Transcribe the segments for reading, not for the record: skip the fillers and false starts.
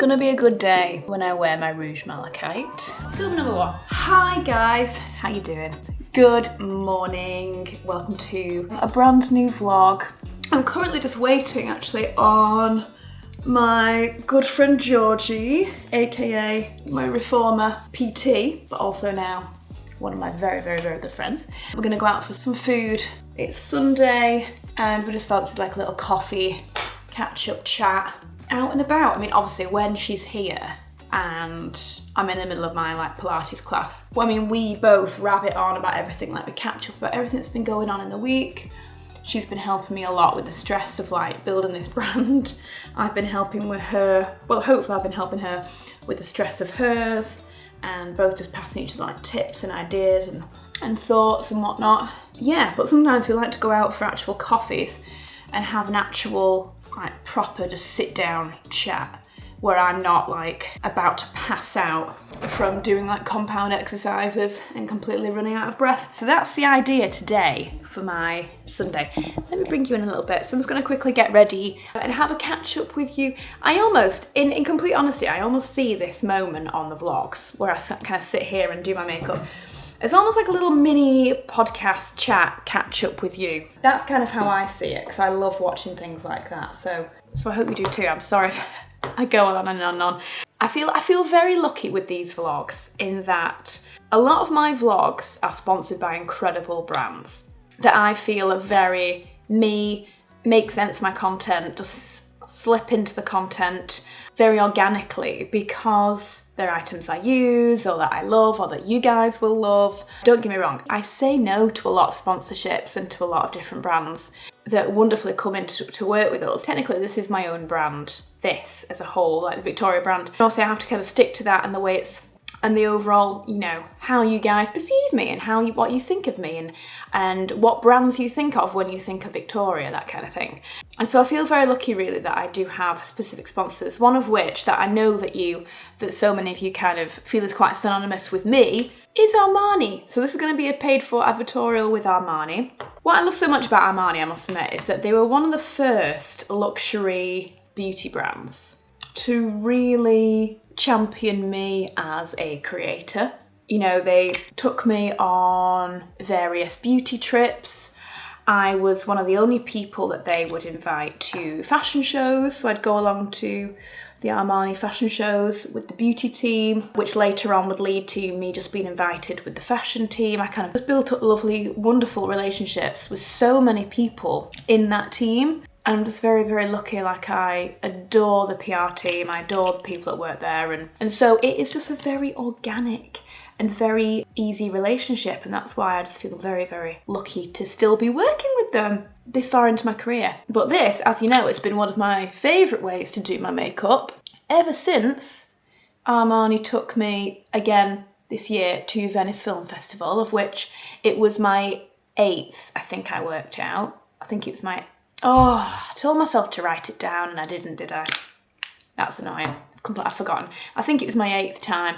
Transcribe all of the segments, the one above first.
gonna be a good day when I wear my Rouge Malachite. Scoop number 1. Hi guys, how you doing? Good morning. Welcome to a brand new vlog. I'm currently just waiting actually on my good friend Georgie, aka my reformer PT, but also now one of my very, very, very good friends. We're gonna go out for some food. It's Sunday and we just fancied like a little coffee, catch up chat, out and about. I mean, obviously when she's here and I'm in the middle of my like Pilates class, well, I mean, we both rabbit on about everything, like we catch up about everything that's been going on in the week. She's been helping me a lot with the stress of like building this brand. I've been helping with her, well, hopefully I've been helping her with the stress of hers, and both just passing each other like tips and ideas and thoughts and whatnot. Yeah, but sometimes we like to go out for actual coffees and have an actual like proper just sit down chat where I'm not like about to pass out from doing like compound exercises and completely running out of breath. So that's the idea today for my Sunday. Let me bring you in a little bit. So I'm just gonna quickly get ready and have a catch up with you. I almost, in complete honesty, I almost see this moment on the vlogs where I kind of sit here and do my makeup. It's almost like a little mini podcast chat catch up with you. That's kind of how I see it, because I love watching things like that. So I hope you do too. I'm sorry if I go on and on and on. I feel very lucky with these vlogs in that a lot of my vlogs are sponsored by incredible brands that I feel are very me, make sense of my content, just slip into the content very organically because they're items I use or that I love or that you guys will love. Don't get me wrong, I say no to a lot of sponsorships and to a lot of different brands that wonderfully come in to work with us. Technically, this is my own brand, this as a whole, like the Victoria brand. And obviously I have to kind of stick to that and the way it's, and the overall, you know, how you guys perceive me and what you think of me and what brands you think of when you think of Victoria, that kind of thing. And so I feel very lucky really that I do have specific sponsors, one of which that I know that so many of you kind of feel is quite synonymous with me is Armani. So this is going to be a paid for advertorial with Armani. What I love so much about Armani, I must admit, is that they were one of the first luxury beauty brands to really champion me as a creator. You know, they took me on various beauty trips. I was one of the only people that they would invite to fashion shows, so I'd go along to the Armani fashion shows with the beauty team, which later on would lead to me just being invited with the fashion team. I kind of just built up lovely, wonderful relationships with so many people in that team. And I'm just very, very lucky. Like, I adore the PR team, I adore the people that work there, and so it is just a very organic and very easy relationship, and that's why I just feel very, very lucky to still be working with them this far into my career. But this, as you know, it's been one of my favourite ways to do my makeup ever since Armani took me again this year to Venice Film Festival, of which it was my 8th, I think I worked out. I think it was my... Oh, I told myself to write it down and I didn't, did I? That's annoying. I've forgotten. I think it was my 8th time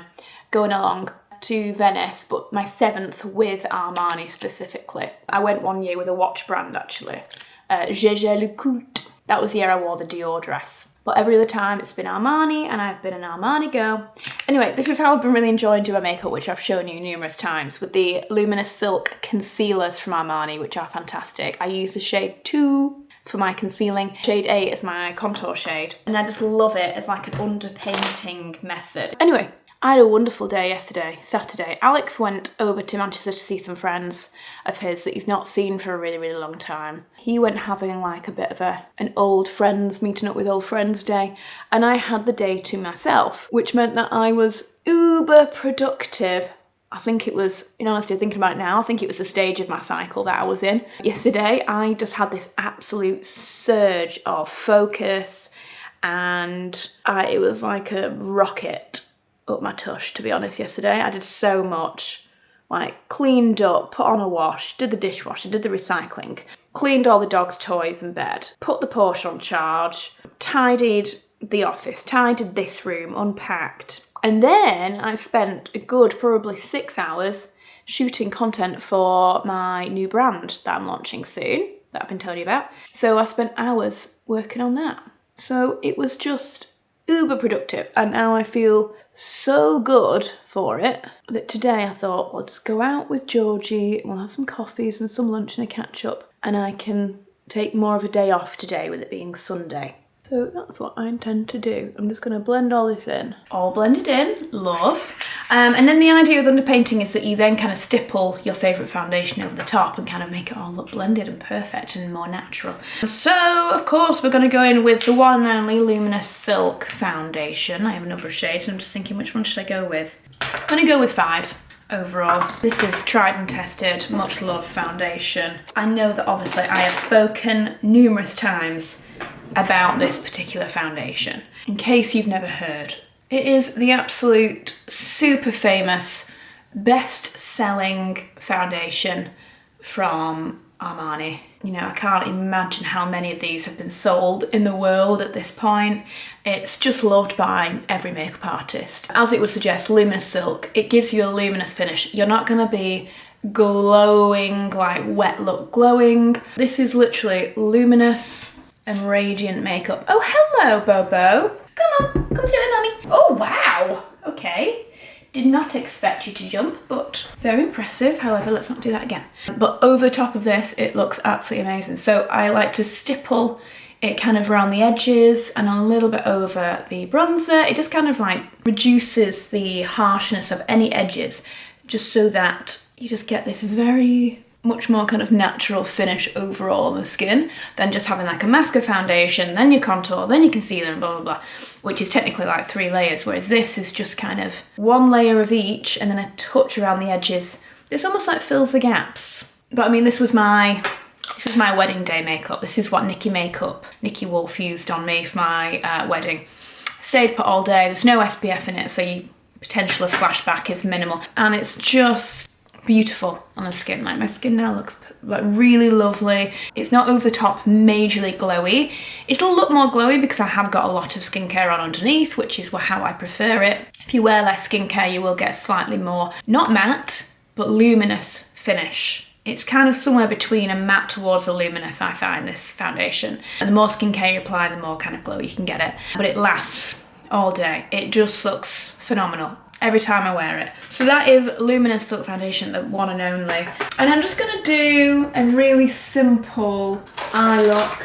going along to Venice, but my 7th with Armani specifically. I went one year with a watch brand actually, Gégé Le Coult. That was the year I wore the Dior dress. But every other time it's been Armani and I've been an Armani girl. Anyway, this is how I've been really enjoying doing my makeup, which I've shown you numerous times, with the Luminous Silk concealers from Armani, which are fantastic. I use the shade 2 for my concealing. Shade 8 is my contour shade. And I just love it as like an underpainting method. Anyway, I had a wonderful day yesterday, Saturday. Alex went over to Manchester to see some friends of his that he's not seen for a really, really long time. He went having like a bit of an old friends, meeting up with old friends day. And I had the day to myself, which meant that I was uber productive. I think it was, in honesty, thinking about it now, I think it was the stage of my cycle that I was in. Yesterday, I just had this absolute surge of focus and it was like a rocket up my tush, to be honest, yesterday. I did so much, like cleaned up, put on a wash, did the dishwasher, did the recycling, cleaned all the dog's toys in bed, put the Porsche on charge, tidied the office, tidied this room, unpacked. And then I spent a good probably 6 hours shooting content for my new brand that I'm launching soon, that I've been telling you about. So I spent hours working on that. So it was just uber productive, and now I feel so good for it that today I thought, well, just go out with Georgie, we'll have some coffees and some lunch and a catch up, and I can take more of a day off today with it being Sunday. So that's what I intend to do. I'm just going to blend all this in. All blended in, love. And then the idea with underpainting is that you then kind of stipple your favourite foundation over the top and kind of make it all look blended and perfect and more natural. So, of course, we're going to go in with the one and only Luminous Silk foundation. I have a number of shades, and I'm just thinking, which one should I go with? I'm going to go with 5. Overall, this is tried and tested, much loved foundation. I know that obviously I have spoken numerous times about this particular foundation. In case you've never heard, it is the absolute super famous, best-selling foundation from Armani. You know, I can't imagine how many of these have been sold in the world at this point. It's just loved by every makeup artist. As it would suggest, Luminous Silk, it gives you a luminous finish. You're not going to be glowing, like wet look glowing. This is literally luminous and radiant makeup. Oh, hello, Bobo. Come on, come sit with Mummy. Oh, wow. Okay. Did not expect you to jump, but very impressive. However, let's not do that again. But over the top of this, it looks absolutely amazing. So I like to stipple it kind of around the edges and a little bit over the bronzer. It just kind of like reduces the harshness of any edges, just so that you just get this very much more kind of natural finish overall on the skin than just having like a mask of foundation, then your contour, then your concealer, and blah, blah, blah, which is technically like 3 layers, whereas this is just kind of 1 layer of each and then a touch around the edges. This almost like fills the gaps. But I mean, this is my wedding day makeup. This is what Nikki Wolf used on me for my wedding. Stayed put all day. There's no SPF in it, so your potential of flashback is minimal. And it's just beautiful on the skin. Like, my skin now looks like really lovely. It's not over the top majorly glowy. It'll look more glowy because I have got a lot of skincare on underneath, which is how I prefer it. If you wear less skincare, you will get slightly more, not matte, but luminous finish. It's kind of somewhere between a matte towards a luminous, I find, this foundation. And the more skincare you apply, the more kind of glow you can get it. But it lasts all day. It just looks phenomenal every time I wear it. So that is Luminous Silk foundation, the one and only. And I'm just gonna do a really simple eye look.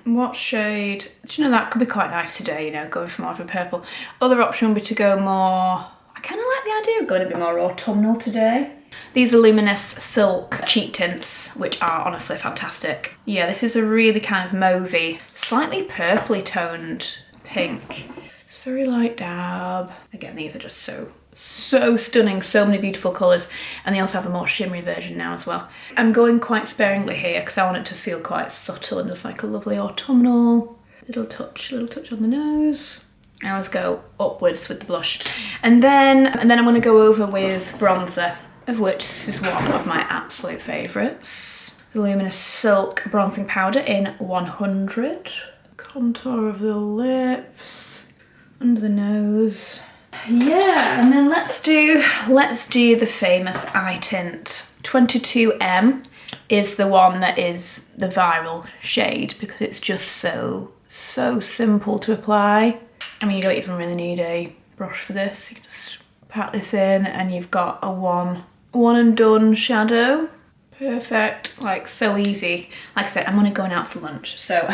What shade? Do you know, that could be quite nice today, you know, going for more of a purple. Other option would be to go more, I kind of like the idea of going a bit more autumnal today. These are Luminous Silk cheek tints, which are honestly fantastic. Yeah, this is a really kind of mauvey, slightly purpley toned pink. Very light dab. Again, these are just so stunning, so many beautiful colours, and they also have a more shimmery version now as well. I'm going quite sparingly here because I want it to feel quite subtle and just like a lovely autumnal little touch on the nose. I always go upwards with the blush, and then I'm going to go over with bronzer, of which this is one of my absolute favourites. The Luminous Silk bronzing powder in 100. Contour of the lips, under the nose. Yeah, and then let's do the famous eye tint. 22M is the one that is the viral shade because it's just so simple to apply. I mean, you don't even really need a brush for this. You can just pat this in and you've got a one and done shadow. Perfect, like so easy. Like I said, I'm only going out for lunch, so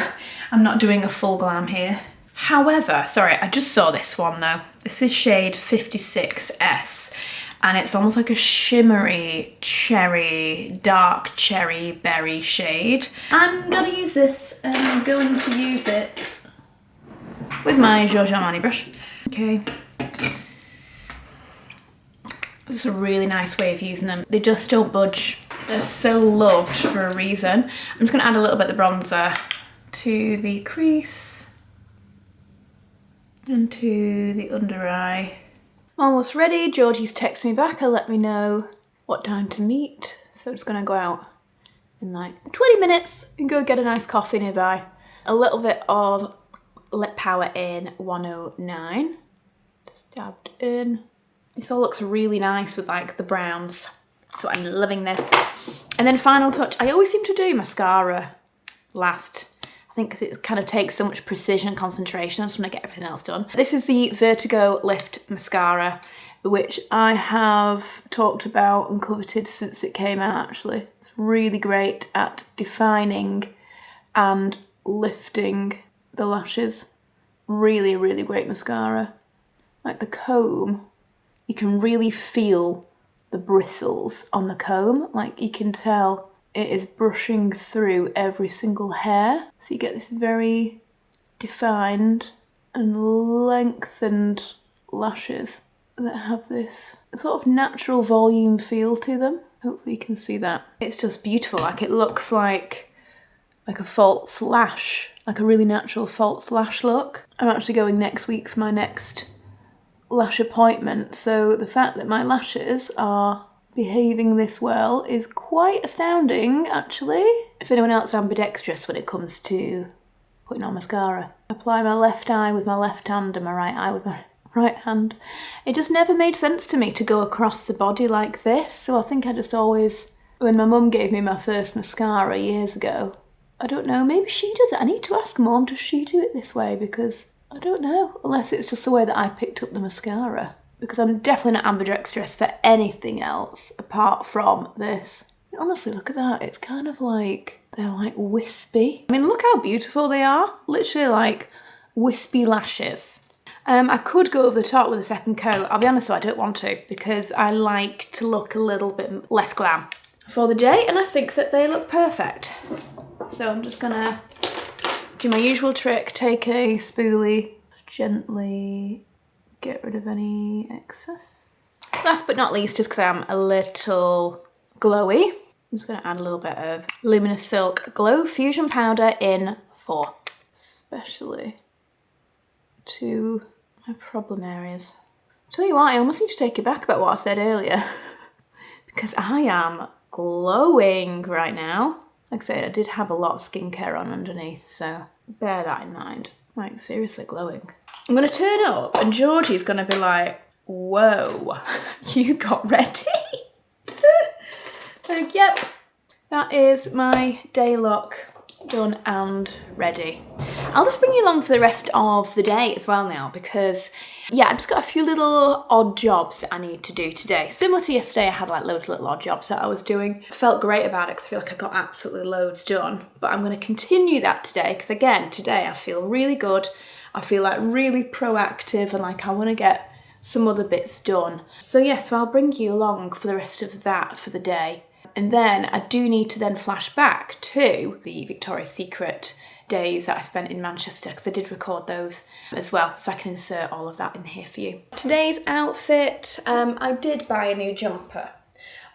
I'm not doing a full glam here. However, sorry, I just saw this one though. This is shade 56S, and it's almost like a shimmery cherry, dark cherry berry shade. I'm gonna use this, and I'm going to use it with my Giorgio Armani brush. Okay. This is a really nice way of using them. They just don't budge. They're so loved for a reason. I'm just gonna add a little bit of the bronzer to the crease and to the under eye. Almost ready. Georgie's texted me back and let me know what time to meet. So I'm just gonna go out in like 20 minutes and go get a nice coffee nearby. A little bit of lip power in 109. Just dabbed in. This all looks really nice with like the browns. So I'm loving this. And then final touch, I always seem to do mascara last. I think because it kind of takes so much precision and concentration. I just want to get everything else done. This is the Vertigo Lift Mascara, which I have talked about and coveted since it came out actually. It's really great at defining and lifting the lashes. Really, really great mascara. Like the comb, you can really feel the bristles on the comb. Like you can tell it is brushing through every single hair. So you get this very defined and lengthened lashes that have this sort of natural volume feel to them. Hopefully you can see that. It's just beautiful. Like it looks like a false lash, like a really natural false lash look. I'm actually going next week for my next lash appointment, so the fact that my lashes are behaving this well is quite astounding actually. Is anyone else ambidextrous when it comes to putting on mascara? Apply my left eye with my left hand and my right eye with my right hand. It just never made sense to me to go across the body like this, so I think I just always, when my mum gave me my first mascara years ago, I don't know, maybe she does it. I need to ask Mum, does she do it this way? Because I don't know, unless it's just the way that I picked up the mascara. Because I'm definitely not ambidextrous for anything else apart from this. Honestly, look at that. It's kind of like, they're like wispy. I mean, look how beautiful they are. Literally like wispy lashes. I could go over the top with a second coat. I'll be honest though, I don't want to because I like to look a little bit less glam for the day, and I think that they look perfect. So I'm just gonna do my usual trick, take a spoolie, gently get rid of any excess. Last but not least, just because I'm a little glowy, I'm just gonna add a little bit of Luminous Silk Glow Fusion Powder in 4, especially to my problem areas. I'll tell you what, I almost need to take it back about what I said earlier because I am glowing right now. Like I said, I did have a lot of skincare on underneath, so bear that in mind. Like, seriously glowing. I'm gonna turn up and Georgie's gonna be like, whoa, you got ready? Like, yep, that is my day look done and ready. I'll just bring you along for the rest of the day as well now because, yeah, I've just got a few little odd jobs that I need to do today. Similar to yesterday, I had like loads of little odd jobs that I was doing. Felt great about it because I feel like I got absolutely loads done. But I'm going to continue that today because, again, today I feel really good. I feel like really proactive and like I want to get some other bits done. So yeah, so I'll bring you along for the rest of that for the day. And then I do need to then flash back to the Victoria's Secret days that I spent in Manchester because I did record those as well, so I can insert all of that in here for you. Today's outfit, I did buy a new jumper,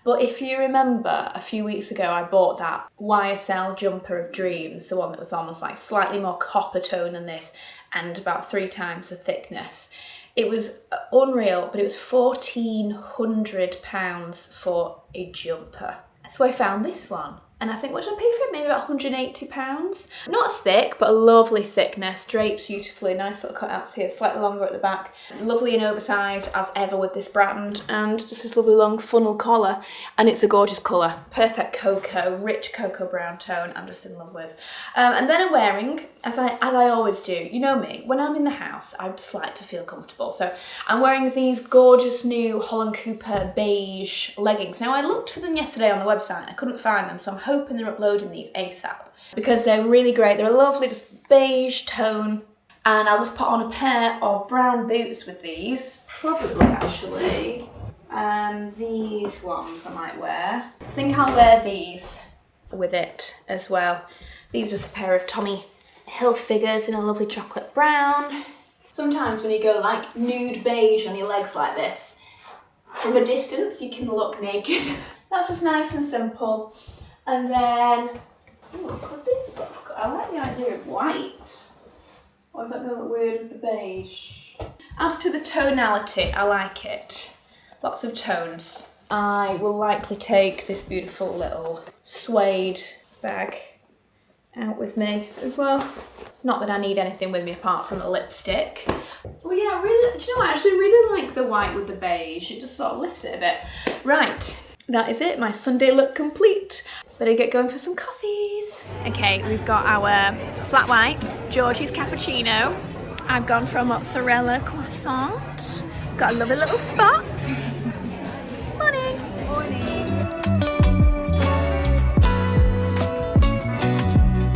but if you remember a few weeks ago I bought that YSL jumper of dreams, the one that was almost like slightly more copper tone than this and about 3 times the thickness. It was unreal, but it was £1,400 for a jumper. So I found this one. And I think, what did I pay for it? Maybe about £180. Not as thick, but a lovely thickness. Drapes beautifully, nice little cutouts here, slightly longer at the back. Lovely and oversized as ever with this brand. And just this lovely long funnel collar. And it's a gorgeous colour. Perfect cocoa, rich cocoa brown tone I'm just in love with. And then I'm wearing, as I always do, you know me, when I'm in the house, I just like to feel comfortable. So I'm wearing these gorgeous new Holland Cooper beige leggings. Now I looked for them yesterday on the website and I couldn't find them, so I'm hoping they're uploading these ASAP because they're really great. They're a lovely, just beige tone. And I'll just put on a pair of brown boots with these, probably actually. These ones I might wear. I think I'll wear these with it as well. These are just a pair of Tommy Hilfigers in a lovely chocolate brown. Sometimes when you go like nude beige on your legs like this, from a distance you can look naked. That's just nice and simple. And then, oh, could this look? I like the idea of white. Or is that going to look weird with the beige? As to the tonality, I like it. Lots of tones. I will likely take this beautiful little suede bag out with me as well. Not that I need anything with me apart from a lipstick. Oh yeah, really, do you know what? I actually really like the white with the beige. It just sort of lifts it a bit. Right, that is it, my Sunday look complete. Better get going for some coffees. Okay, we've got our flat white, Georgie's cappuccino. I've gone for a mozzarella croissant. Got a lovely little spot. Morning. Morning.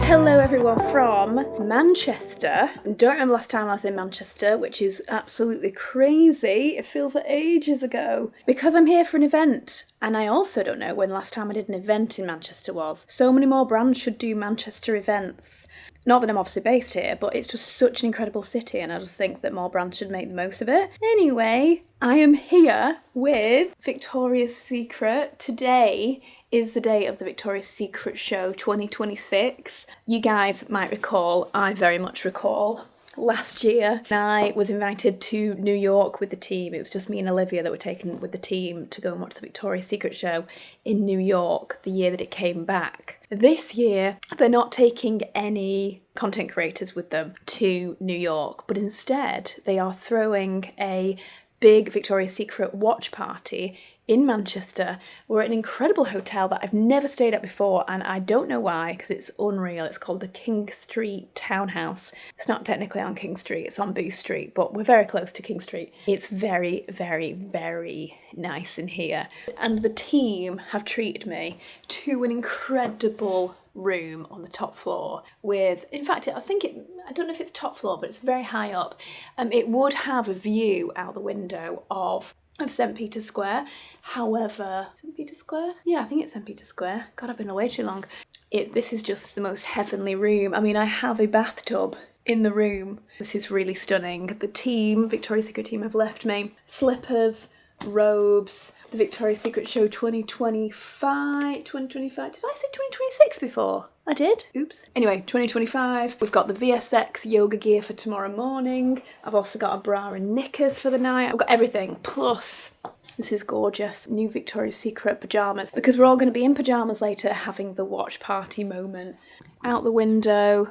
Hello everyone from Manchester. I don't remember last time I was in Manchester, which is absolutely crazy. It feels like ages ago. Because I'm here for an event. And I also don't know when the last time I did an event in Manchester was. So many more brands should do Manchester events. Not that I'm obviously based here, but it's just such an incredible city and I just think that more brands should make the most of it. Anyway, I am here with Victoria's Secret. Today is the day of the Victoria's Secret show 2026. You guys might recall, I very much recall, last year I was invited to New York with the team. It was just me and Olivia that were taken with the team to go and watch the Victoria's Secret show in New York the year that it came back. This year they're not taking any content creators with them to New York, but instead they are throwing a big Victoria's Secret watch party in Manchester. We're at an incredible hotel that I've never stayed at before and I don't know why, because it's unreal. It's called the King Street Townhouse. It's not technically on King Street, it's on Booth Street, but we're very close to King Street. It's very, very, very nice in here. And the team have treated me to an incredible room on the top floor with, in fact, I don't know if it's top floor, but it's very high up. It would have a view out the window of St. Peter's Square. However, St. Peter's Square? Yeah, I think it's St. Peter's Square. God, I've been away too long. This is just the most heavenly room. I mean, I have a bathtub in the room. This is really stunning. The team, Victoria's Secret team, have left me slippers, robes, the Victoria's Secret show 2025. Did I say 2026 before? I did. Oops. Anyway, 2025. We've got the VSX yoga gear for tomorrow morning. I've also got a bra and knickers for the night. I've got everything. Plus, this is gorgeous, new Victoria's Secret pyjamas, because we're all going to be in pyjamas later having the watch party moment. Out the window.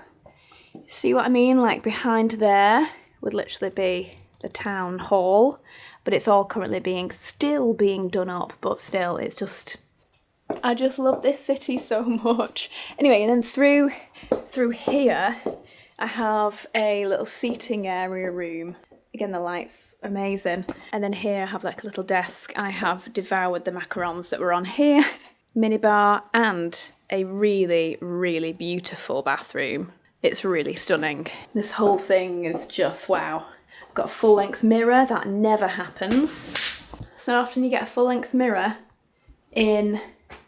See what I mean? Like behind there would literally be the town hall. But it's all currently still being done up, but still, it's just, I just love this city so much. Anyway, and then through here, I have a little seating area room. Again, the light's amazing. And then here I have like a little desk. I have devoured the macarons that were on here. Minibar and a really, really beautiful bathroom. It's really stunning. This whole thing is just wow. Got a full-length mirror, that never happens. So often you get a full-length mirror in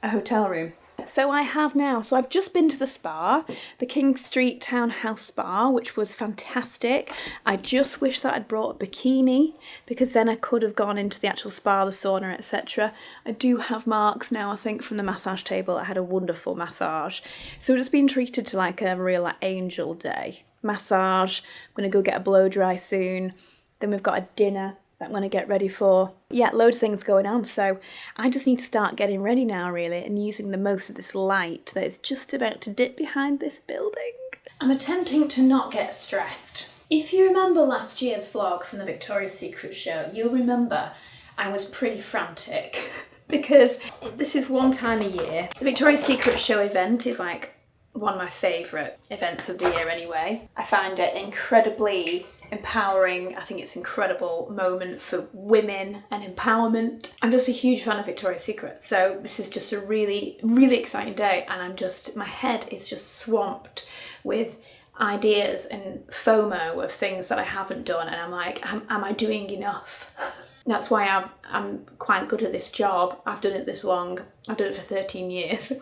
a hotel room. So I've just been to the spa, the King Street Townhouse Spa, which was fantastic. I just wish that I'd brought a bikini, because then I could have gone into the actual spa, the sauna, etc. I do have marks now, I think, from the massage table. I had a wonderful massage. So we've just been treated to like a real angel day. Massage, I'm going to go get a blow dry soon. Then we've got a dinner that I'm going to get ready for. Yeah, loads of things going on, so I just need to start getting ready now really and using the most of this light that is just about to dip behind this building. I'm attempting to not get stressed. If you remember last year's vlog from the Victoria's Secret show, you'll remember I was pretty frantic because this is one time a year. The Victoria's Secret show event is like one of my favourite events of the year anyway. I find it incredibly empowering. I think it's an incredible moment for women and empowerment. I'm just a huge fan of Victoria's Secret, so this is just a really, really exciting day, and my head is just swamped with ideas and FOMO of things that I haven't done, and I'm like, am I doing enough? That's why I'm quite good at this job. I've done it this long. I've done it for 13 years.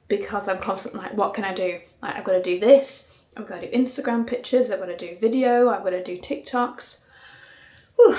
Because I'm constantly like, what can I do? Like, I've got to do this, I've got to do Instagram pictures, I've got to do video, I've got to do TikToks. Whew.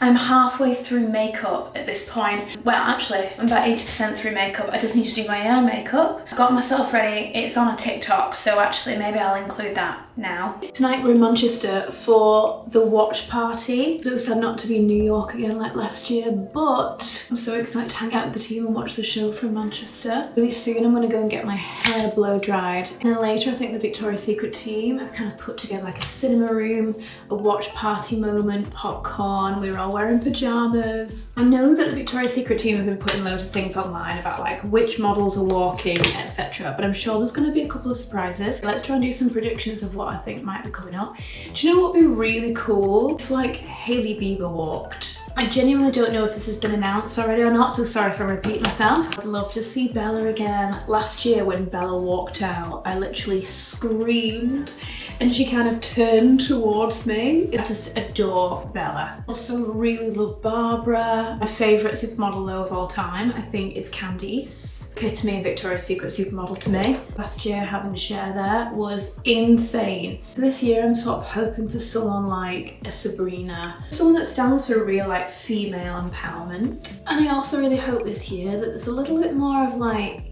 I'm halfway through makeup at this point. Well, actually, I'm about 80% through makeup. I just need to do my hair makeup. I got myself ready. It's on a TikTok, so actually maybe I'll include that now. Tonight we're in Manchester for the watch party. It was sad not to be in New York again like last year, but I'm so excited to hang out with the team and watch the show from Manchester. Really soon I'm gonna go and get my hair blow dried. And then later I think the Victoria's Secret team have kind of put together like a cinema room, a watch party moment, popcorn. We were all wearing pyjamas. I know that the Victoria's Secret team have been putting loads of things online about like which models are walking, etc. But I'm sure there's going to be a couple of surprises. Let's try and do some predictions of what I think might be coming up. Do you know what would be really cool? If like Hailey Bieber walked. I genuinely don't know if this has been announced already or not, so sorry if I repeat myself. I'd love to see Bella again. Last year when Bella walked out, I literally screamed and she kind of turned towards me. I just adore Bella. Also really love Barbara. My favourite supermodel though of all time, I think, is Candice. Epitome of Victoria's Secret supermodel to me. Last year having Cher there was insane. This year I'm sort of hoping for someone like a Sabrina. Someone that stands for real like female empowerment. And I also really hope this year that there's a little bit more of like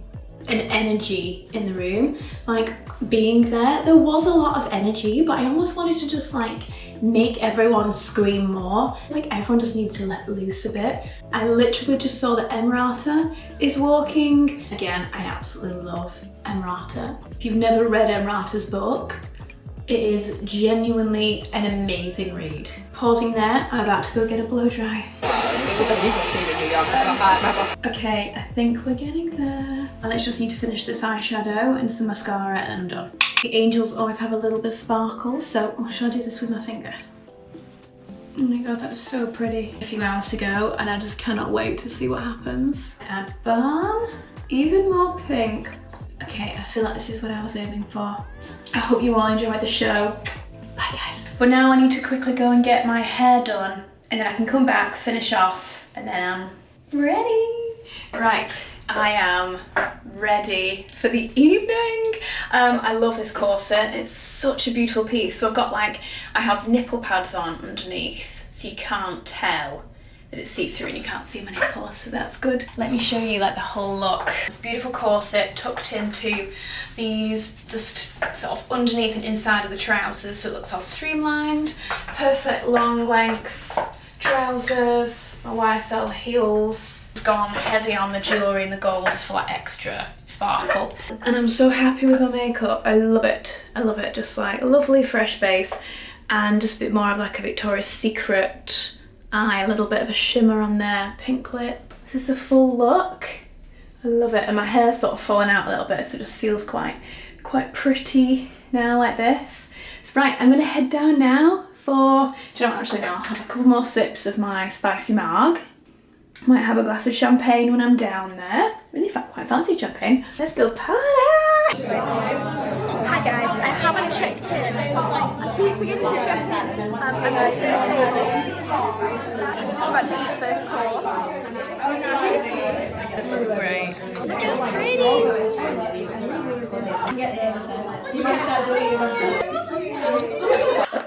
an energy in the room, like being there. There was a lot of energy, but I almost wanted to just like make everyone scream more. Like everyone just needs to let loose a bit. I literally just saw that Emirata is walking. Again, I absolutely love Emirata. If you've never read Emirata's book, it is genuinely an amazing read. Pausing there, I'm about to go get a blow dry. Okay, I think we're getting there. I let's just need to finish this eyeshadow and some mascara and I'm done. The angels always have a little bit of sparkle, so should I do this with my finger? Oh my god, that's so pretty. A few hours to go and I just cannot wait to see what happens. Add balm, even more pink. Okay, I feel like this is what I was aiming for. I hope you all enjoyed the show. Bye guys. But now I need to quickly go and get my hair done and then I can come back, finish off, and then I'm ready. Right, I am ready for the evening. I love this corset. It's such a beautiful piece. So I've got like, I have nipple pads on underneath so you can't tell that it's see-through and you can't see my nipples, so that's good. Let me show you like the whole look. This beautiful corset tucked into these just sort of underneath and inside of the trousers, so it looks all streamlined. Perfect long length trousers, my YSL heels. It's gone heavy on the jewellery and the gold just for like extra sparkle. And I'm so happy with my makeup. I love it. I love it. Just like a lovely fresh base and just a bit more of like a Victoria's Secret eye, a little bit of a shimmer on there, pink lip. This is the full look. I love it. And my hair's sort of falling out a little bit, so it just feels quite pretty now like this. Right, I'm gonna head down now for, do you know what, actually no, I'll have a couple more sips of my spicy marg. Might have a glass of champagne when I'm down there. Really quite fancy champagne. Let's go party! Hi guys, I haven't checked in. I keep forgetting to check in. I'm just in the table. I'm just about to eat first course. This is great. Look how pretty!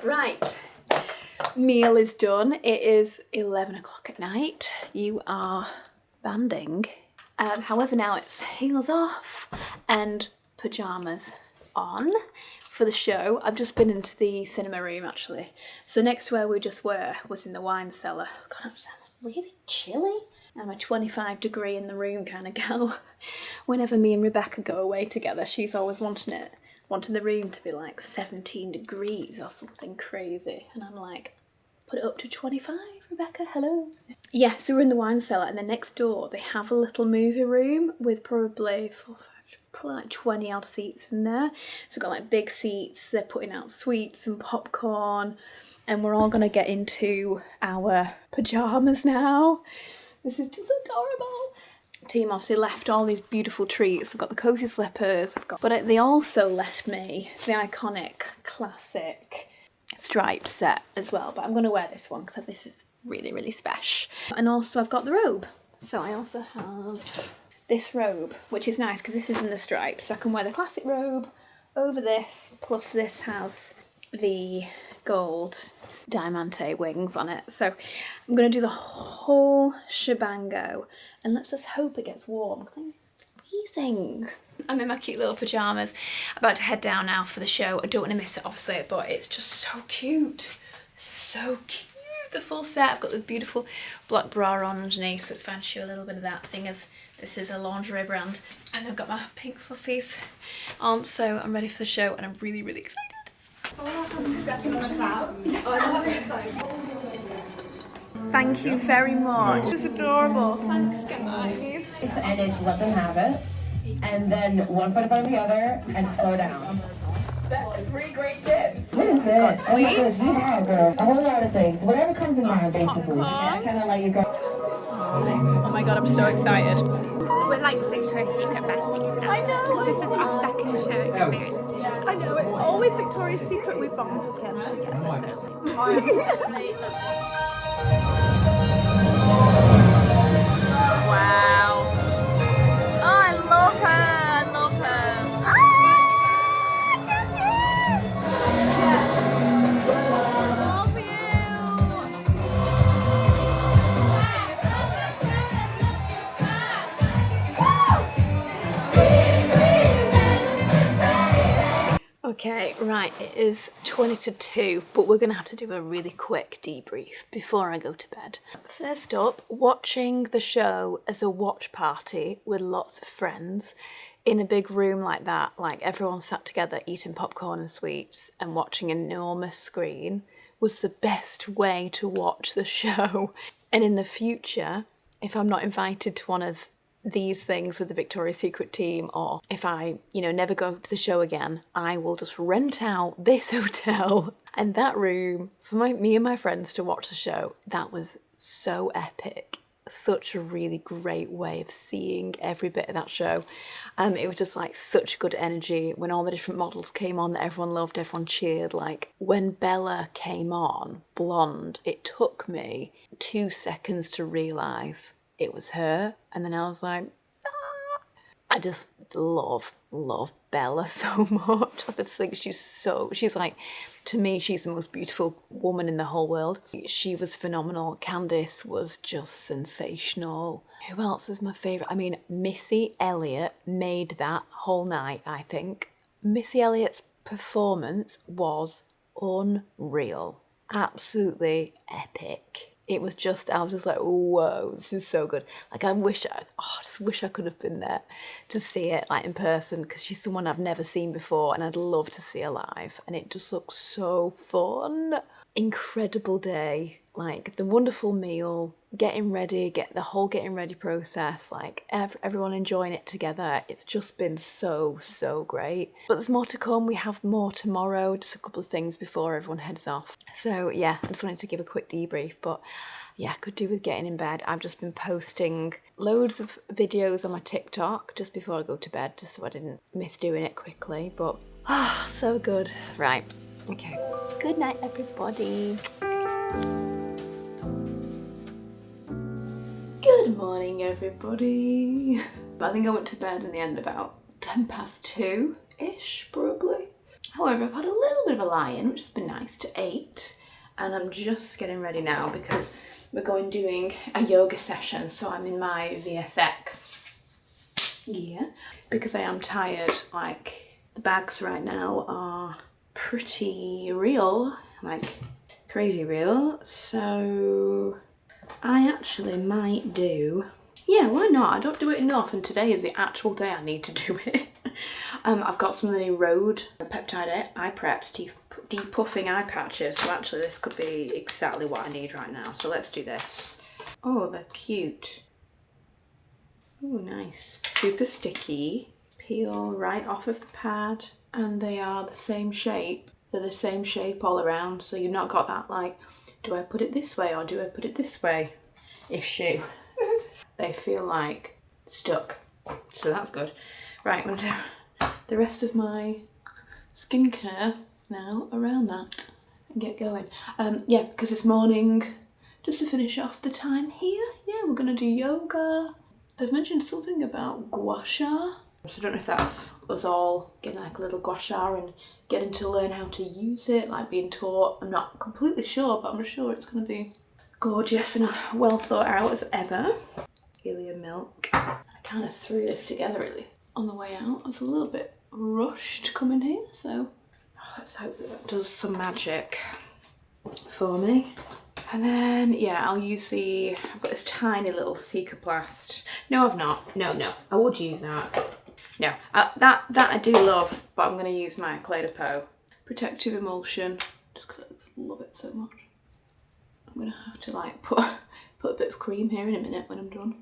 Right. Meal is done. It is 11 o'clock at night. You are banding. However, now it's heels off and pyjamas on for the show. I've just been into the cinema room actually. So next to where we just were was in the wine cellar. God, I'm really chilly. I'm a 25-degree in the room kind of gal. Whenever me and Rebecca go away together, she's always wanting the room to be like 17 degrees or something crazy. And I'm like, put it up to 25, Rebecca, hello. Yeah, so we're in the wine cellar and then next door they have a little movie room with probably like 20 odd seats in there. So we've got like big seats, they're putting out sweets and popcorn and we're all gonna get into our pyjamas now. This is just adorable. Team obviously left all these beautiful treats. I've got the cozy slippers, but they also left me the iconic classic striped set as well, but I'm going to wear this one because this is really, really special. And also I've got the robe. So I also have this robe, which is nice because this is in the stripes. So I can wear the classic robe over this, plus this has the gold diamante wings on it. So I'm going to do the whole shebango and let's just hope it gets warm because I'm freezing. I'm in my cute little pyjamas, about to head down now for the show. I don't want to miss it obviously, but it's just so cute. So cute. The full set. I've got the beautiful black bra on underneath, so it's fine to show a little bit of that, seeing as this is a lingerie brand. And I've got my pink fluffies on, so I'm ready for the show and I'm really, really excited. Thank you very much. It's adorable. Thanks, guys. And it's let them have it. And then one foot in front of the other and slow down. That's 3 great tips. What is that? Oh my gosh, you have, girl. A whole lot of things. Whatever comes in mind, basically. I kind of let you go. Oh my god, I'm so excited. We're like Victoria's Secret besties now. I know. This is our second show experience together. I know, it's always Victoria's Secret. We bond again together, don't we? Wow. Oh, I love her. I love her. Ah, love you. Okay, right, it is 20 to 2, but we're going to have to do a really quick debrief before I go to bed. First up, watching the show as a watch party with lots of friends in a big room like that, like everyone sat together eating popcorn and sweets and watching an enormous screen, was the best way to watch the show. And in the future, if I'm not invited to one of these things with the Victoria's Secret team, or if I, never go to the show again, I will just rent out this hotel and that room for me and my friends to watch the show. That was so epic. Such a really great way of seeing every bit of that show. It was just like such good energy when all the different models came on that everyone loved, everyone cheered. Like when Bella came on, blonde, it took me 2 seconds to realise it was her, and then I was like, ah. I just love Bella so much. I just think she's like, to me, she's the most beautiful woman in the whole world. She was phenomenal. Candice was just sensational. Who else is my favourite? I mean, Missy Elliott made that whole night, I think. Missy Elliott's performance was unreal. Absolutely epic. I was just like, whoa, this is so good. Like, I just wish I could have been there to see it, like, in person, because she's someone I've never seen before, and I'd love to see her live, and it just looks so fun. Incredible day, like, the wonderful meal, getting ready process, like, everyone enjoying it together. It's just been so great. But there's more to come. We have more tomorrow, just a couple of things before everyone heads off. So yeah, I just wanted to give a quick debrief, but yeah, I could do with getting in bed. I've just been posting loads of videos on my TikTok just before I go to bed, just so I didn't miss doing it quickly, but so good. Right, okay. Good night, everybody. Good morning, everybody. I think I went to bed in the end about 2:10, probably. However, I've had a little bit of a lie-in, which has been nice, to 8, and I'm just getting ready now because we're doing a yoga session, so I'm in my VSX gear because I am tired. Like, the bags right now are pretty real, like crazy real, so I actually might do, yeah, why not? I don't do it enough, and today is the actual day I need to do it. I've got some of the new Rhode peptide eye preps, depuffing eye patches, so actually this could be exactly what I need right now. So let's do this. Oh, they're cute. Oh, nice. Super sticky. Peel right off of the pad, and they are the same shape. They're the same shape all around, so you've not got that, like, do I put it this way or do I put it this way issue. They feel like stuck, so that's good. Right, I'm gonna do the rest of my skincare now around that and get going. Yeah, because this morning, just to finish off the time here, yeah, we're gonna do yoga. They've mentioned something about gua sha. So I don't know if that's us all getting like a little gua sha and getting to learn how to use it, like being taught. I'm not completely sure, but I'm sure it's gonna be gorgeous and well thought out as ever. Helium milk. I kind of threw this together really on the way out. I was a little bit rushed coming here, so let's hope that does some magic for me. And then, yeah, I'll use I've got this tiny little Cicaplast. No, I've not. No, I would use that. No, that I do love, but I'm going to use my Clé de Peau Protective Emulsion, just because I just love it so much. I'm gonna have to like put a bit of cream here in a minute when I'm done.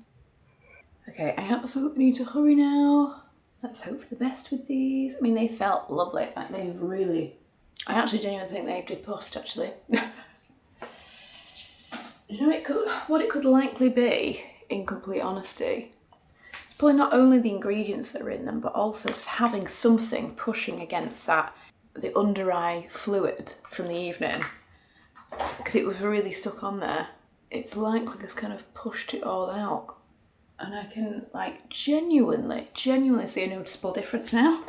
Okay, I absolutely need to hurry now. Let's hope for the best with these. I mean, they felt lovely. Like they've really, I actually genuinely think they did puffed actually. You know, what it could likely be, in complete honesty, probably not only the ingredients that are in them, but also just having something pushing against the under eye fluid from the evening, because it was really stuck on there. It's likely just kind of pushed it all out, and I can like genuinely see a noticeable difference now.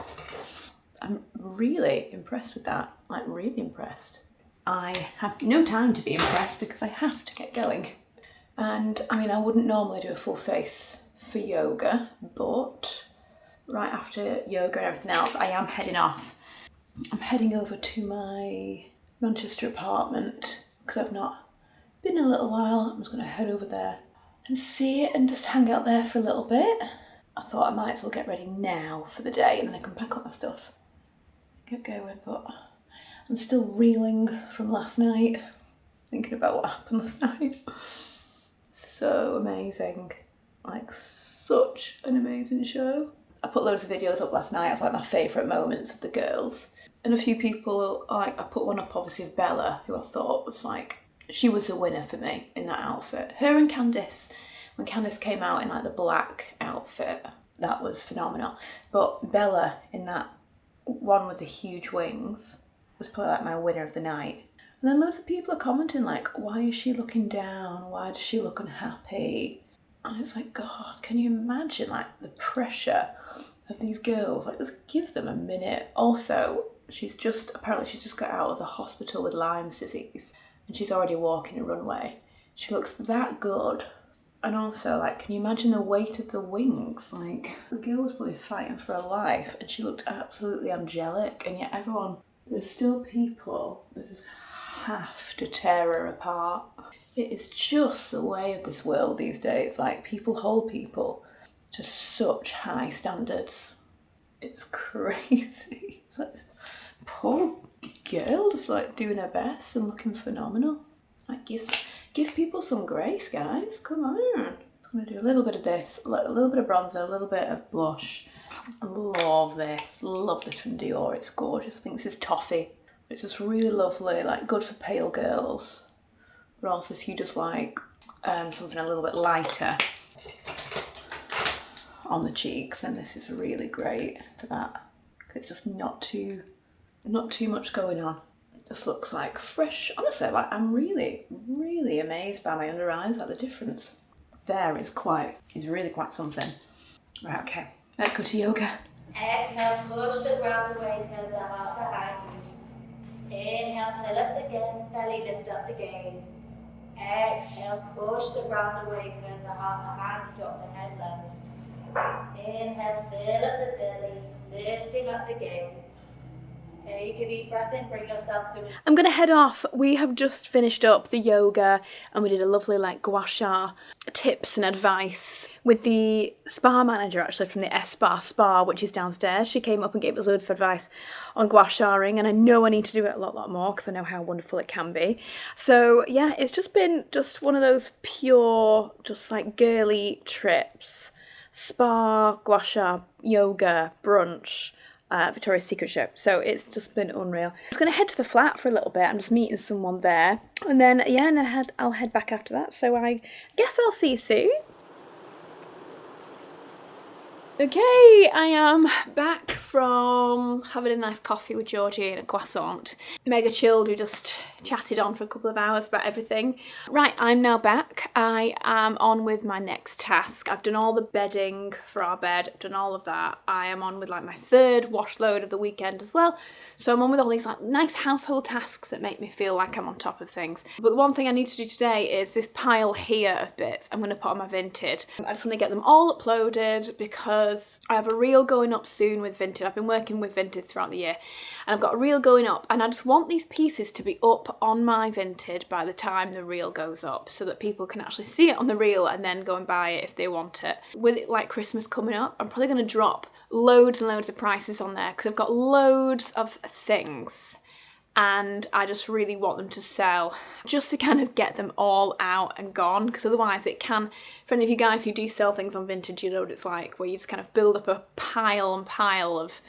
I'm really impressed with that, like really impressed. I have no time to be impressed because I have to get going. And I mean, I wouldn't normally do a full face for yoga, but right after yoga and everything else, I am heading off. I'm heading over to my Manchester apartment because I've not been in a little while. I'm just going to head over there and see it and just hang out there for a little bit. I thought I might as well get ready now for the day and then I can pack up my stuff, get going, but I'm still reeling from last night, thinking about what happened last night. So amazing, like such an amazing show. I put loads of videos up last night of like my favourite moments of the girls. And a few people, like I put one up obviously of Bella, who I thought was like, she was a winner for me in that outfit. Her and Candice, when Candice came out in like the black outfit, that was phenomenal. But Bella in that one with the huge wings was probably like my winner of the night. And then loads of people are commenting like, why is she looking down? Why does she look unhappy? And it's like, God, can you imagine like the pressure of these girls? Like just give them a minute. Also, apparently she's just got out of the hospital with Lyme's disease and she's already walking a runway. She looks that good. And also like, can you imagine the weight of the wings? Like the girl was probably fighting for her life and she looked absolutely angelic, and yet there's still people that just have to tear her apart. It is just the way of this world these days. Like people hold people to such high standards. It's crazy. It's like this poor girl just like doing her best and looking phenomenal. It's like give people some grace, guys. Come on. I'm gonna do a little bit of this, a little bit of bronzer, a little bit of blush. I love this from Dior. It's gorgeous. I think this is toffee. It's just really lovely, like good for pale girls, but also if you just like something a little bit lighter on the cheeks, then this is really great for that. It's just not too much going on. It just looks like fresh. Honestly, like I'm really amazed by my under eyes. Like the difference there is really quite something. Right, okay, let's go to yoga. Exhale, push the ground away, curve the heart behind you. Inhale, fill up the belly, lift up the gaze. Exhale, push the ground away, curve the heart behind you, drop the head low. Inhale, fill up the belly, lifting up the gaze. Take a deep breath in, bring yourself to... I'm going to head off. We have just finished up the yoga and we did a lovely like gua sha tips and advice with the spa manager actually from the Spa, which is downstairs. She came up and gave us loads of advice on gua sharing, and I know I need to do it a lot more because I know how wonderful it can be. So yeah, it's just been one of those pure, just like girly trips. Spa, gua sha, yoga, brunch, Victoria's Secret show. So it's just been unreal. I'm just going to head to the flat for a little bit. I'm just meeting someone there. And then, yeah, and I'll head back after that. So I guess I'll see you soon. Okay, I am back from having a nice coffee with Georgie and a croissant. Mega chilled, we just chatted on for a couple of hours about everything. Right, I'm now back. I am on with my next task. I've done all the bedding for our bed, I've done all of that. I am on with like my third wash load of the weekend as well. So I'm on with all these like nice household tasks that make me feel like I'm on top of things. But the one thing I need to do today is this pile here of bits I'm going to put on my Vinted. I just want to get them all uploaded because I have a reel going up soon with Vinted. I've been working with Vinted throughout the year and I've got a reel going up, and I just want these pieces to be up on my Vinted by the time the reel goes up so that people can actually see it on the reel and then go and buy it if they want it. With it like Christmas coming up, I'm probably going to drop loads and loads of prices on there because I've got loads of things and I just really want them to sell, just to kind of get them all out and gone, because otherwise it can, for any of you guys who do sell things on Vinted, you know what it's like, where you just kind of build up a pile and pile of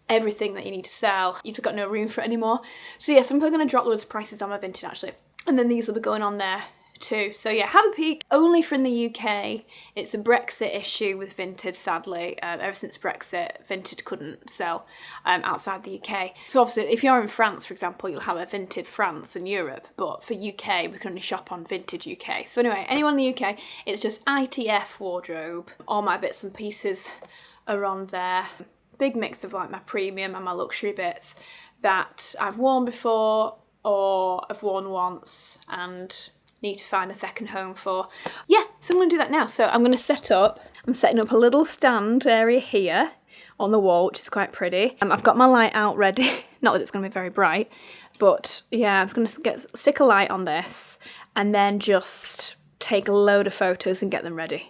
everything that you need to sell. You've just got no room for it anymore. So yes, I'm probably going to drop loads of prices on my Vinted actually, and then these will be going on there too. So yeah, have a peek. Only from the UK. It's a Brexit issue with Vinted, sadly. Ever since Brexit, Vinted couldn't sell outside the UK. So obviously, if you're in France, for example, you'll have a Vinted France and Europe, but for UK, we can only shop on Vinted UK. So anyway, anyone in the UK, it's just ITF wardrobe. All my bits and pieces are on there. Big mix of like my premium and my luxury bits that I've worn before or I've worn once and need to find a second home for. Yeah, so I'm going to do that now. So I'm setting up a little stand area here on the wall, which is quite pretty. I've got my light out ready. Not that it's going to be very bright, but yeah, I'm going to stick a light on this and then just take a load of photos and get them ready.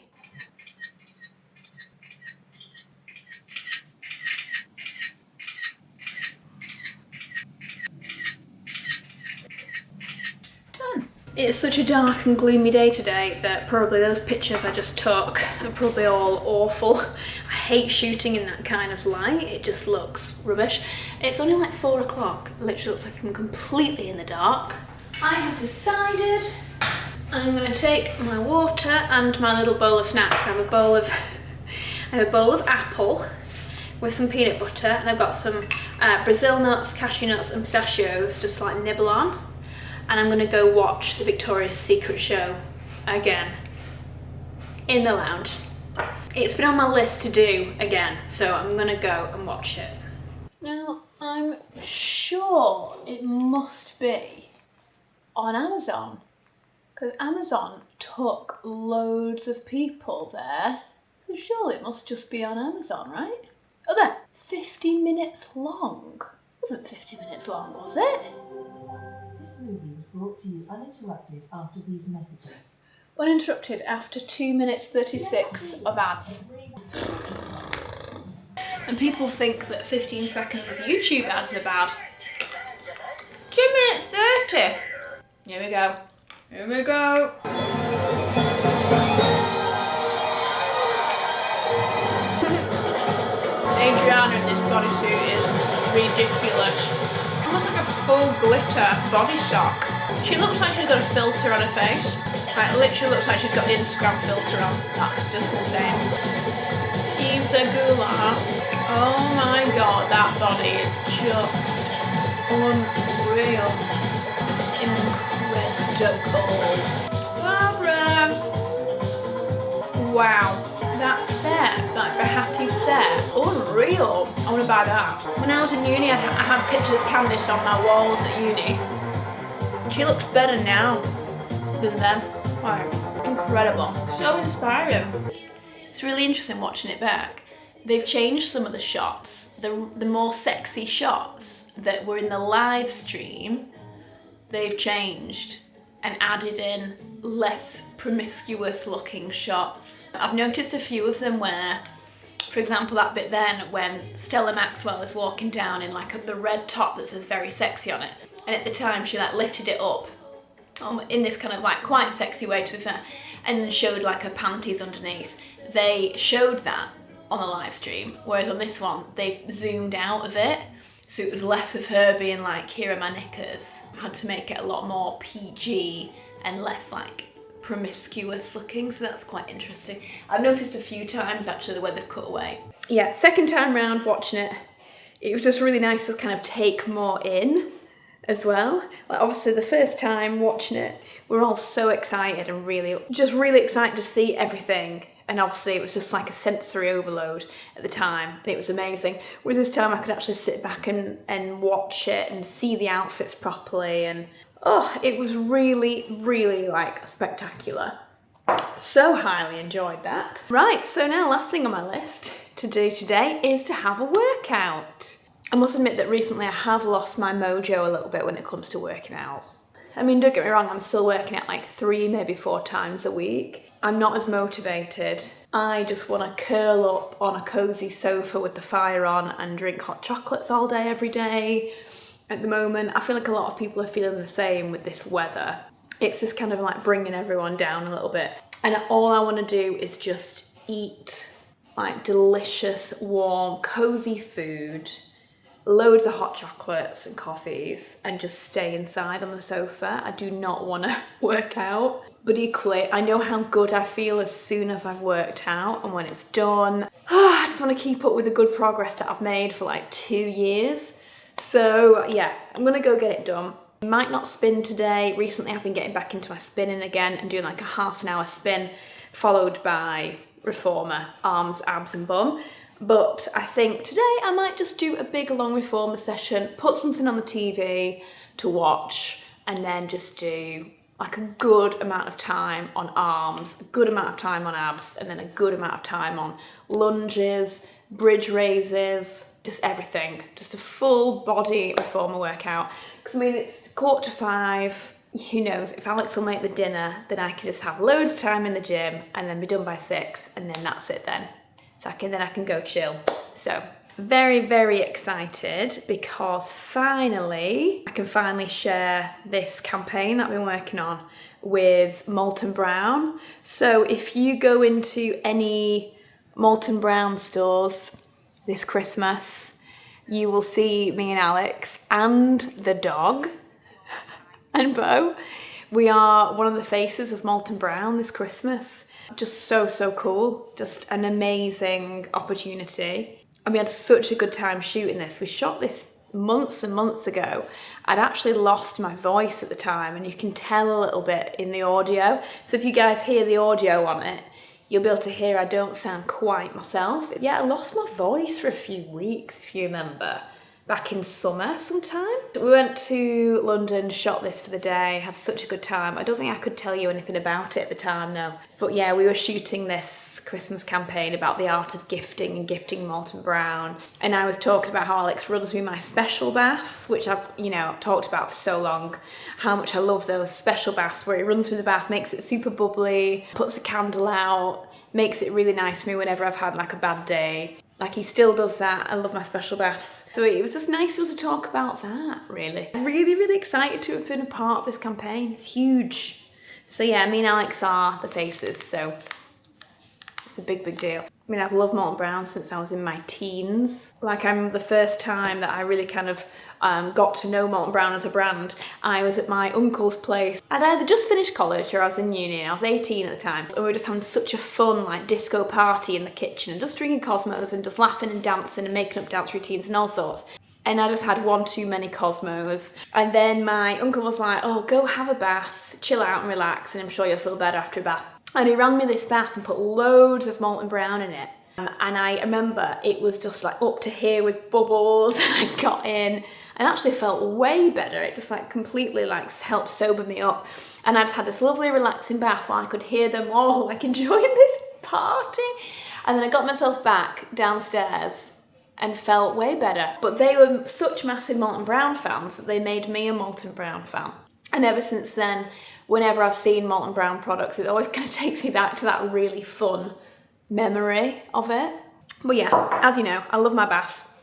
It's such a dark and gloomy day today that probably those pictures I just took are probably all awful. I hate shooting in that kind of light, it just looks rubbish. It's only like 4 o'clock, it literally looks like I'm completely in the dark. I have decided I'm going to take my water and my little bowl of snacks. I have a bowl of apple with some peanut butter, and I've got some Brazil nuts, cashew nuts and pistachios just to like nibble on. And I'm going to go watch the Victoria's Secret show again in the lounge. It's been on my list to do again, so I'm going to go and watch it. Now, I'm sure it must be on Amazon, because Amazon took loads of people there, so surely it must just be on Amazon, right? Oh, there, 50 minutes long. It wasn't 50 minutes long, was it? This movie is brought to you uninterrupted after these messages. Uninterrupted after 2 minutes 36 of ads. And people think that 15 seconds of YouTube ads are bad. 2 minutes 30. Here we go. Here we go. Adriana in this bodysuit is ridiculous. Almost like a full glitter body sock. She looks like she's got a filter on her face. Like, literally looks like she's got the Instagram filter on. That's just insane. Isa Gula. Oh my god, that body is just unreal. Incredible. Barbara! Wow. That set, that Bahati set, unreal. I want to buy that. When I was in uni, I had pictures of Candice on my walls at uni. She looks better now than then. Like, incredible. So inspiring. It's really interesting watching it back. They've changed some of the shots. The more sexy shots that were in the live stream, they've changed and added in less promiscuous looking shots. I've noticed a few of them where, for example, that bit then when Stella Maxwell is walking down in like the red top that says very sexy on it, and at the time she like lifted it up in this kind of like quite sexy way, to be fair, and then showed like her panties underneath. They showed that on the live stream, whereas on this one they zoomed out of it, so it was less of her being like, here are my knickers. I had to make it a lot more PG and less like promiscuous looking, so that's quite interesting. I've noticed a few times actually the way they've cut away. Yeah, second time round watching it, it was just really nice to kind of take more in as well. Like obviously the first time watching it, we were all so excited and really excited to see everything. And obviously it was just like a sensory overload at the time, and it was amazing. Whereas this time I could actually sit back and watch it and see the outfits properly, and oh, it was really, really like spectacular. So highly enjoyed that. Right, so now last thing on my list to do today is to have a workout. I must admit that recently I have lost my mojo a little bit when it comes to working out. I mean, don't get me wrong, I'm still working out like 3, maybe 4 times a week. I'm not as motivated. I just want to curl up on a cozy sofa with the fire on and drink hot chocolates all day, every day. at the moment. I feel like a lot of people are feeling the same with this weather. It's just kind of like bringing everyone down a little bit. And all I want to do is just eat like delicious, warm, cozy food, loads of hot chocolates and coffees, and just stay inside on the sofa. I do not want to work out. But equally, I know how good I feel as soon as I've worked out and when it's done. I just want to keep up with the good progress that I've made for like 2 years. So yeah, I'm gonna go get it done. Might not spin today. Recently I've been getting back into my spinning again and doing like a half an hour spin followed by reformer, arms, abs and bum. But I think today I might just do a big long reformer session, put something on the TV to watch, and then just do like a good amount of time on arms, a good amount of time on abs, and then a good amount of time on lunges, bridge raises, just everything. Just a full body reformer workout. Because I mean, it's 4:45. Who knows, if Alex will make the dinner, then I can just have loads of time in the gym and then be done by 6, and then that's it then. So I can go chill. So very, very excited because finally, I can finally share this campaign that I've been working on with Molton Brown. So if you go into any Molton Brown stores this Christmas, you will see me and Alex and the dog and Bo. We are one of the faces of Molton Brown this Christmas. Just so cool. Just an amazing opportunity. And we had such a good time shooting this. We shot this months and months ago. I'd actually lost my voice at the time, and you can tell a little bit in the audio. So if you guys hear the audio on it, you'll be able to hear I don't sound quite myself. Yeah, I lost my voice for a few weeks, if you remember. Back in summer sometime. We went to London, shot this for the day, had such a good time. I don't think I could tell you anything about it at the time, no. But yeah, we were shooting this Christmas campaign about the art of gifting and gifting Molton Brown. And I was talking about how Alex runs me my special baths, which I've talked about for so long, how much I love those special baths where he runs through the bath, makes it super bubbly, puts a candle out, makes it really nice for me whenever I've had like a bad day. Like he still does that. I love my special baths. So it was just nice to be able to talk about that, really. I'm really, really excited to have been a part of this campaign. It's huge. So yeah, me and Alex are the faces, so it's a big, big deal. I mean, I've loved Molton Brown since I was in my teens. Like, I'm the first time that I really kind of got to know Molton Brown as a brand. I was at my uncle's place. I'd either just finished college or I was in uni, and I was 18 at the time. And we were just having such a fun, like, disco party in the kitchen and just drinking Cosmos and just laughing and dancing and making up dance routines and all sorts. And I just had one too many Cosmos. And then my uncle was like, oh, go have a bath, chill out and relax, and I'm sure you'll feel better after a bath. And he ran me this bath and put loads of Molton Brown in it. And I remember it was just like up to here with bubbles. I got in and actually felt way better. It just like completely like helped sober me up. And I just had this lovely relaxing bath while I could hear them all like enjoying this party. And then I got myself back downstairs and felt way better. But they were such massive Molton Brown fans that they made me a Molton Brown fan. And ever since then, whenever I've seen Molton Brown products, it always kind of takes me back to that really fun memory of it. But yeah, as you know, I love my baths.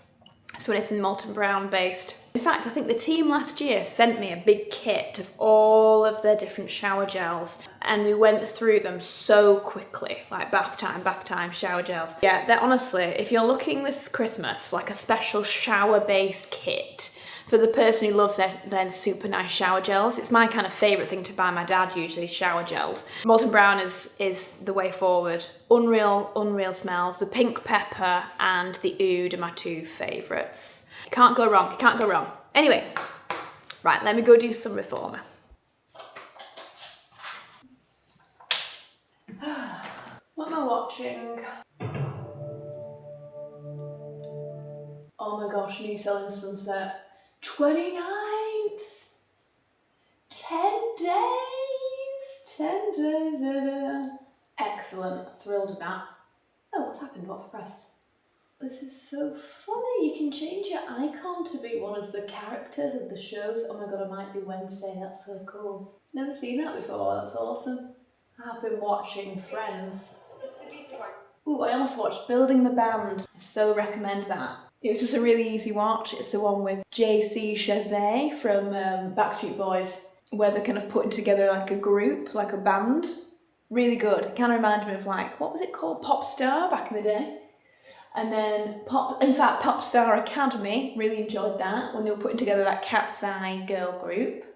So anything Molton Brown based. In fact, I think the team last year sent me a big kit of all of their different shower gels, and we went through them so quickly, like bath time, shower gels. Yeah, they're honestly, if you're looking this Christmas for like a special shower based kit, for the person who loves their super nice shower gels, it's my kind of favourite thing to buy my dad usually, shower gels. Molton Brown is the way forward. Unreal smells. The pink pepper and the oud are my two favourites. You can't go wrong, Anyway, right, let me go do some reformer. What am I watching? Oh my gosh, New Selling Sunset. 29th! 10 days, baby. Excellent, thrilled with that. Oh, what's happened? What have I pressed? This is so funny. You can change your icon to be one of the characters of the shows. Oh my god, it might be Wednesday. That's so cool. Never seen that before. That's awesome. I've been watching Friends. Ooh, I almost watched Building the Band. I so recommend that. It was just a really easy watch. It's the one with JC Chazé from Backstreet Boys, where they're kind of putting together like a group, like a band. Really good. It kind of reminded me of like, what was it called? Pop Star back in the day. And then Pop Star Academy, really enjoyed that when they were putting together that Cat's Eye girl group.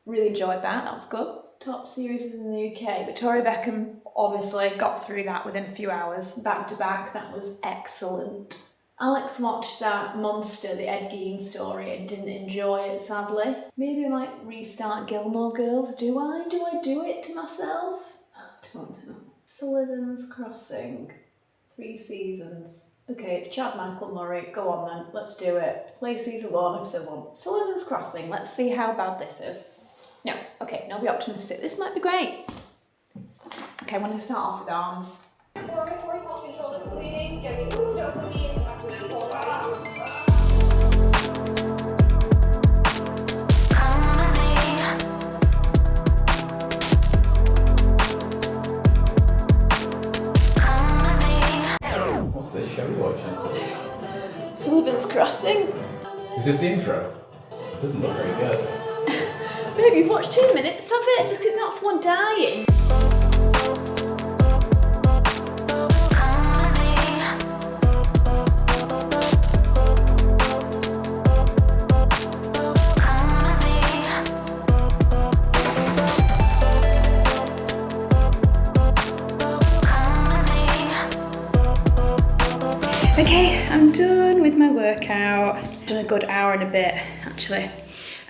Really enjoyed that, that was good. Top series in the UK. Victoria Beckham obviously got through that within a few hours, back to back, that was excellent. Alex watched that Monster, the Ed Gein story, and didn't enjoy it, sadly. Maybe I might restart Gilmore Girls. Do I? Do I do it to myself? I don't know. Sullivan's Crossing. 3 seasons. Okay, it's Chad Michael Murray. Go on then, let's do it. Play season 1, episode 1. Sullivan's Crossing. Let's see how bad this is. No, okay, no, be optimistic. This might be great. Okay, I'm going to start off with arms. What's this show you're watching? Sullivan's Crossing. Is this the intro? It doesn't look very good. Babe, you've watched 2 minutes of it just because it's not someone dying. Okay, I'm done with my workout. Done a good hour and a bit, actually.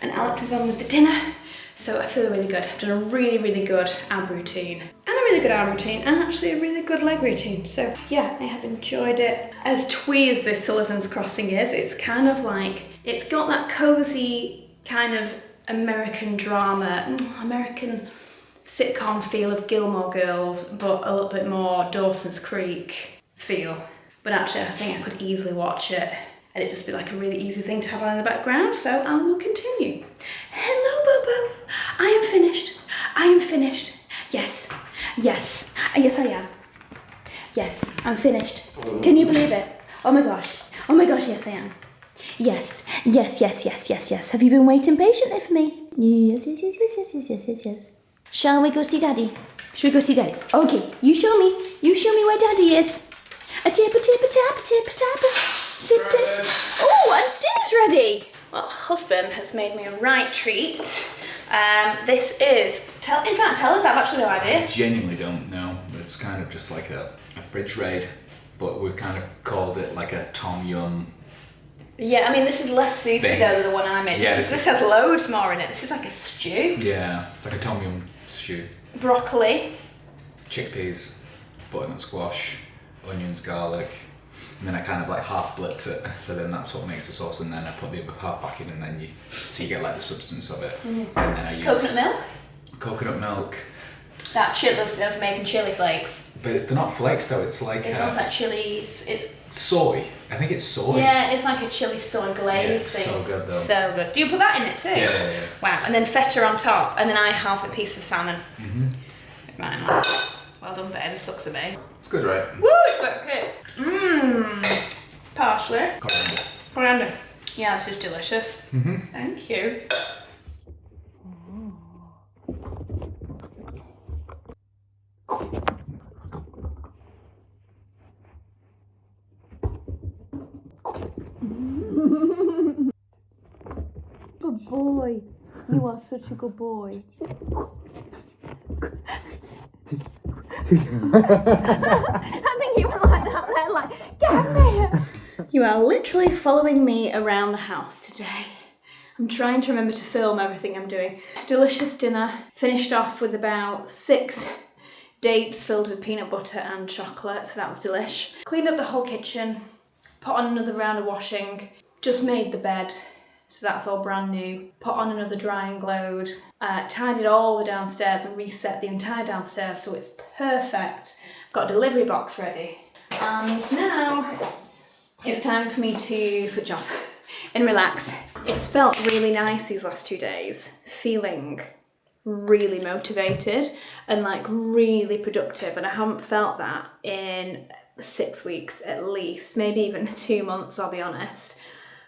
And Alex is on with the dinner, so I feel really good. I've done a really, really good ab routine. And a really good arm routine, and actually a really good leg routine. So yeah, I have enjoyed it. As twee as this Sullivan's Crossing is, it's kind of like, it's got that cozy kind of American drama, American sitcom feel of Gilmore Girls, but a little bit more Dawson's Creek feel. But actually, I think I could easily watch it and it'd just be like a really easy thing to have on in the background, so I will continue. Hello, Bobo. I am finished. I am finished. Yes. Yes. Yes, I am. Yes, I'm finished. Can you believe it? Oh my gosh. Oh my gosh, yes, I am. Yes. Yes, yes, yes, yes, yes. Have you been waiting patiently for me? Yes, yes, yes, yes, yes, yes, yes, yes. Shall we go see Daddy? Shall we go see Daddy? Okay, you show me. You show me where Daddy is. A tip, a tip, a tap, a tip, a tap, a tip, tip. Oh, and dinner's ready. Well, husband has made me a right treat. This is, in fact, tell us, I've actually no idea. I genuinely don't know. It's kind of just like a fridge raid, but we've kind of called it like a tom yum. Yeah, I mean, this is less soupy though than the one I made. Yeah, this has loads more in it. This is like a stew. Yeah, it's like a tom yum stew. Broccoli. Chickpeas, butternut squash, onions, garlic, and then I kind of like half blitz it, so then that's what makes the sauce, and then I put the other half back in, and then so you get like the substance of it. And then I use coconut milk. Coconut milk. Those amazing chili flakes. But they're not flakes though. It's like it's almost like chili. It's soy. I think it's soy. Yeah, it's like a chili soy glaze thing. So good though. So good. Do you put that in it too? Yeah. Wow. And then feta on top, and then I half a piece of salmon. Right. Well done, babe. This looks amazing. It's good, right? Woo! It's got okay. Parsley. Coriander. Yeah, this is delicious. Thank you. Good boy. You are such a good boy. I think you were like that there, like, get me! You are literally following me around the house today. I'm trying to remember to film everything I'm doing. Delicious dinner. Finished off with about 6 dates filled with peanut butter and chocolate, so that was delish. Cleaned up the whole kitchen, put on another round of washing, just made the bed, so that's all brand new. Put on another drying load, tidied all the downstairs and reset the entire downstairs so it's perfect. Got a delivery box ready. And now it's time for me to switch off and relax. It's felt really nice these last 2 days, feeling really motivated and like really productive, and I haven't felt that in 6 weeks at least, maybe even 2 months, I'll be honest,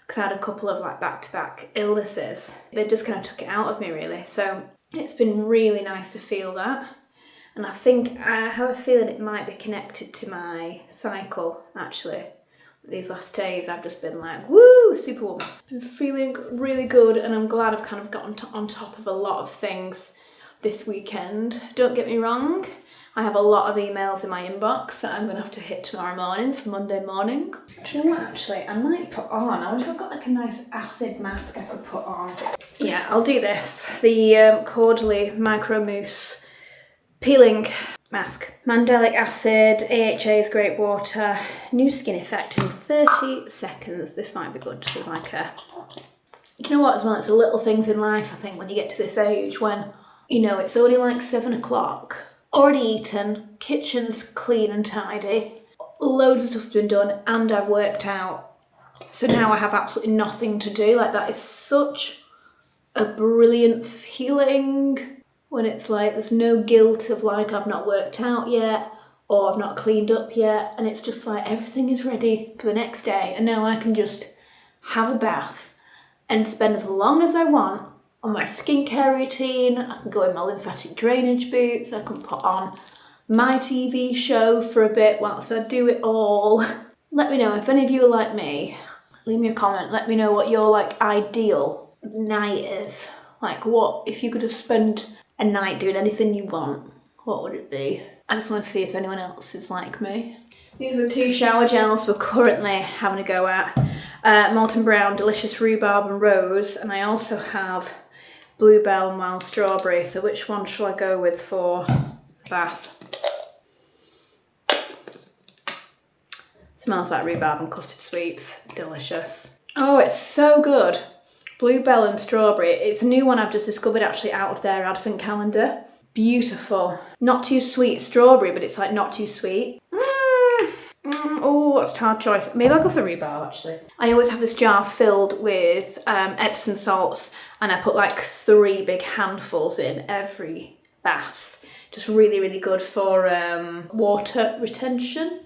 because I had a couple of like back-to-back illnesses. They just kind of took it out of me really. So it's been really nice to feel that. And I think I have a feeling it might be connected to my cycle actually. These last days I've just been like, woo, superwoman. Been feeling really good, and I'm glad I've kind of gotten on top of a lot of things this weekend. Don't get me wrong, I have a lot of emails in my inbox that I'm going to have to hit tomorrow morning for Monday morning. Do you know what, actually, I might put on, I wonder if I've got like a nice acid mask I could put on. Yeah, I'll do this. The Cordially Micro Mousse Peeling Mask. Mandelic acid, AHA's great water, new skin effect in 30 seconds. This might be good just as like a... Do you know what as well, it's the little things in life, I think, when you get to this age when, you know, it's only like 7 o'clock, already eaten, kitchen's clean and tidy, loads of stuff's been done, and I've worked out. So now I have absolutely nothing to do. Like, that is such a brilliant feeling. When it's like there's no guilt of like I've not worked out yet or I've not cleaned up yet, and it's just like everything is ready for the next day, and now I can just have a bath and spend as long as I want on my skincare routine. I can go in my lymphatic drainage boots, I can put on my TV show for a bit whilst I do it all. Let me know if any of you are like me. Leave me a comment, let me know what your like ideal night is. Like, what if you could just spend a night doing anything you want, what would it be? I just want to see if anyone else is like me. These are 2 shower gels we're currently having a go at. Molten Brown, Delicious Rhubarb and Rose, and I also have Bluebell and Wild Strawberry. So which one shall I go with for bath? Smells like rhubarb and custard sweets, delicious. Oh, it's so good. Bluebell and Strawberry, it's a new one I've just discovered actually out of their advent calendar. Beautiful. Not too sweet strawberry, but it's like not too sweet. Oh, that's a hard choice. Maybe I'll go for rhubarb actually. I always have this jar filled with Epsom salts, and I put like 3 big handfuls in every bath. Just really, really good for water retention.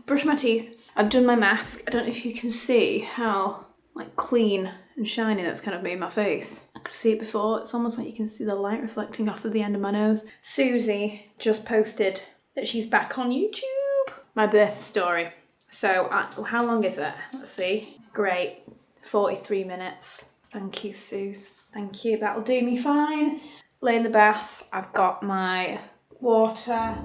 Brush my teeth. I've done my mask. I don't know if you can see how like clean and shiny that's kind of made my face. I could see it before. It's almost like you can see the light reflecting off of the end of my nose. Susie just posted that she's back on YouTube. My birth story. So how long is it? Let's see. Great. 43 minutes. Thank you, Suze. Thank you. That'll do me fine. Lay in the bath. I've got my water.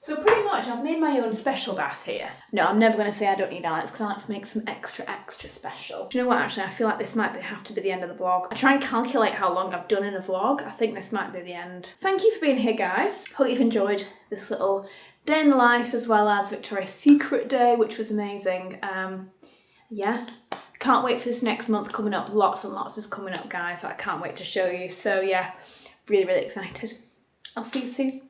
So pretty much I've made my own special bath here. No, I'm never going to say I don't need Alex, because I like to make some extra special. Do you know what, actually, I feel like this might have to be the end of the vlog. I try and calculate how long I've done in a vlog. I think this might be the end. Thank you for being here, guys. Hope you've enjoyed this little day in the life, as well as Victoria's Secret day, which was amazing. Yeah, can't wait for this next month coming up. Lots and lots is coming up, guys, that I can't wait to show you. So yeah, really, really excited. I'll see you soon.